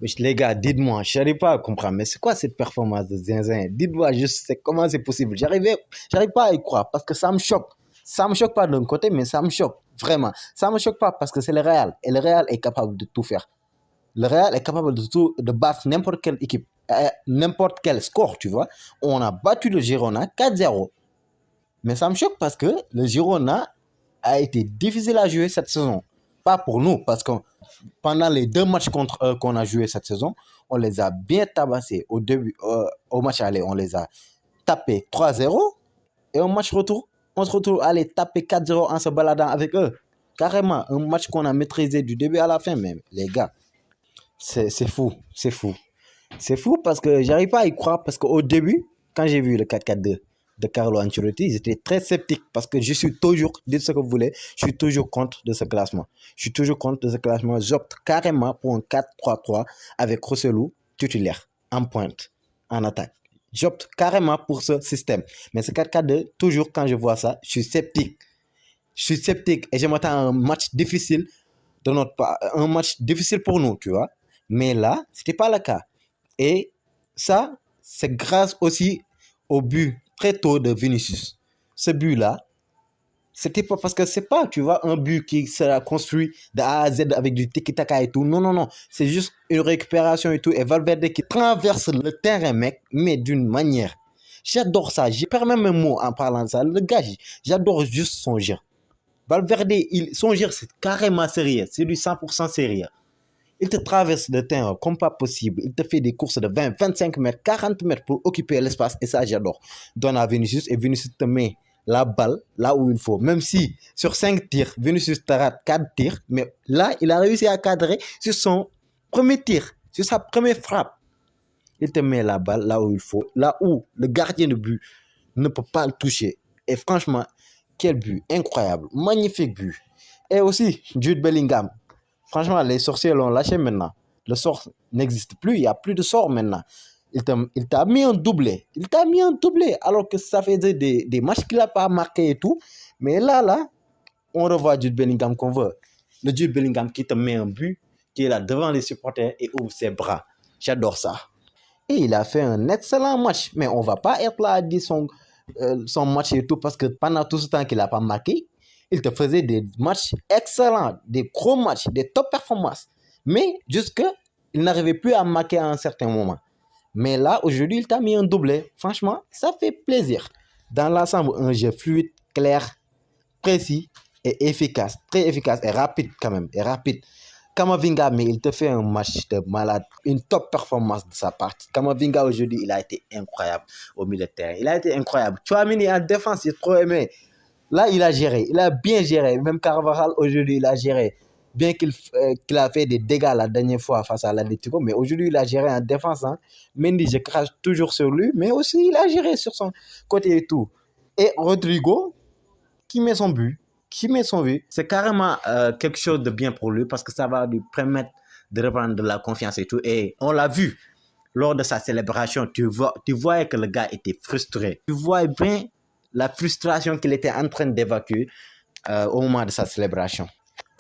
Les gars, dites-moi, je n'arrive pas à comprendre, mais c'est quoi cette performance de Zinzin? Dites-moi juste comment c'est possible. J'arrive pas à y croire parce que ça me choque. Ça me choque pas d'un côté, mais ça me choque vraiment. Ça me choque pas parce que c'est le Real et le Real est capable de tout faire. Le Real est capable de battre n'importe quelle équipe, n'importe quel score, tu vois. On a battu le Girona 4-0. Mais ça me choque parce que le Girona a été difficile à jouer cette saison. Pas pour nous, parce que pendant les deux matchs qu'on a joué cette saison, on les a bien tabassés. Au début, au match aller, on les a tapés 3-0. Et au match retour, on se retrouve à les taper 4-0 en se baladant avec eux. Carrément, un match qu'on a maîtrisé du début à la fin même. Les gars, c'est fou, c'est fou. C'est fou parce que j'arrive pas à y croire parce qu'au début, quand j'ai vu le 4-4-2 de Carlo Ancelotti, j'étais très sceptique parce que je suis toujours, dites ce que vous voulez, je suis toujours contre de ce classement. Je suis toujours contre de ce classement. J'opte carrément pour un 4-3-3 avec Rossellou titulaire, en pointe, en attaque. J'opte carrément pour ce système. Mais ce 4-4-2, toujours quand je vois ça, je suis sceptique. Je suis sceptique et je m'attends à un match difficile de notre part, un match difficile pour nous, tu vois. Mais là, c'était pas le cas. Et ça, c'est grâce aussi au but très tôt de Vinicius. Ce but-là, c'était pas parce que c'est pas, tu vois, un but qui sera construit de A à Z avec du tiki-taka et tout. Non, non, non. C'est juste une récupération et tout. Et Valverde qui traverse le terrain, mec, mais d'une manière. J'adore ça. J'ai perds même un mot en parlant de ça. Le gars, j'adore juste son gire. Valverde, son gire, c'est carrément sérieux. C'est du 100% sérieux. Il te traverse le terrain comme pas possible. Il te fait des courses de 20, 25 mètres, 40 mètres pour occuper l'espace. Et ça, j'adore. Donne à Vinicius et Vinicius te met la balle là où il faut. Même si sur 5 tirs, Vinicius te rate 4 tirs. Mais là, il a réussi à cadrer sur son premier tir, sur sa première frappe. Il te met la balle là où il faut. Là où le gardien de but ne peut pas le toucher. Et franchement, quel but incroyable. Magnifique but. Et aussi, Jude Bellingham. Franchement, les sorciers l'ont lâché maintenant. Le sort n'existe plus. Il n'y a plus de sort maintenant. Il t'a mis un doublé. Il t'a mis un doublé. Alors que ça faisait des matchs qu'il n'a pas marqué et tout. Mais là, on revoit Jude Bellingham qu'on veut. Le Jude Bellingham qui te met un but, qui est là devant les supporters et ouvre ses bras. J'adore ça. Et il a fait un excellent match. Mais on ne va pas être là à dire son match et tout parce que pendant tout ce temps qu'il n'a pas marqué, il te faisait des matchs excellents, des gros matchs, des top performances. Mais jusque, il n'arrivait plus à marquer à un certain moment. Mais là, aujourd'hui, il t'a mis un doublé. Franchement, ça fait plaisir. Dans l'ensemble, un jeu fluide, clair, précis et efficace. Très efficace et rapide quand même. Et rapide. Kamavinga, mais il te fait un match de malade, une top performance de sa partie. Kamavinga aujourd'hui, il a été incroyable au milieu de terrain. Il a été incroyable. Chouamini en défense, j'ai trop aimé. Là, il a géré. Il a bien géré. Même Carvajal, aujourd'hui, il a géré. Bien qu'il a fait des dégâts la dernière fois face à l'Atlético, mais aujourd'hui, il a géré en défense. Hein. Mendy, je crache toujours sur lui, mais aussi, il a géré sur son côté et tout. Et Rodrigo, qui met son but, c'est carrément quelque chose de bien pour lui parce que ça va lui permettre de reprendre de la confiance et tout. Et on l'a vu lors de sa célébration, tu voyais que le gars était frustré. Tu vois bien la frustration qu'il était en train d'évacuer au moment de sa célébration.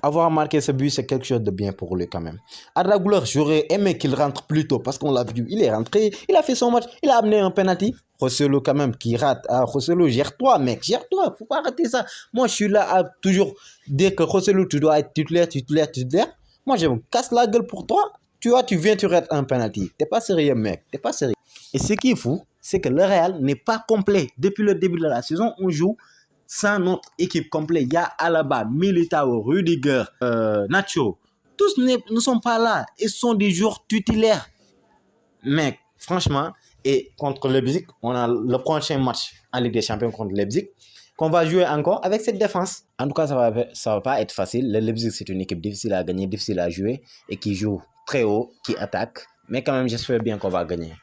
Avoir marqué ce but, c'est quelque chose de bien pour lui quand même. Arda Güler, j'aurais aimé qu'il rentre plus tôt parce qu'on l'a vu. Il est rentré, il a fait son match, il a amené un penalty. Rosselló quand même qui rate. Ah, Rosselló, gère-toi mec, gère-toi, faut pas rater ça. Moi, je suis là à toujours dire que Rosselló, tu dois être titulaire. Moi, je me casse la gueule pour toi. Tu vois, tu viens, tu rates un penalty. T'es pas sérieux mec, t'es pas sérieux. Et ce qui est fou, c'est que le Real n'est pas complet. Depuis le début de la saison, on joue sans notre équipe complète. Il y a Alaba, Militao, Rudiger, Nacho. Tous ne sont pas là. Ils sont des joueurs titulaires. Mec, franchement, et contre Leipzig, on a le prochain match en Ligue des Champions contre Leipzig qu'on va jouer encore avec cette défense. En tout cas, ça va pas être facile. Le Leipzig, c'est une équipe difficile à gagner, difficile à jouer et qui joue très haut, qui attaque. Mais quand même, j'espère bien qu'on va gagner.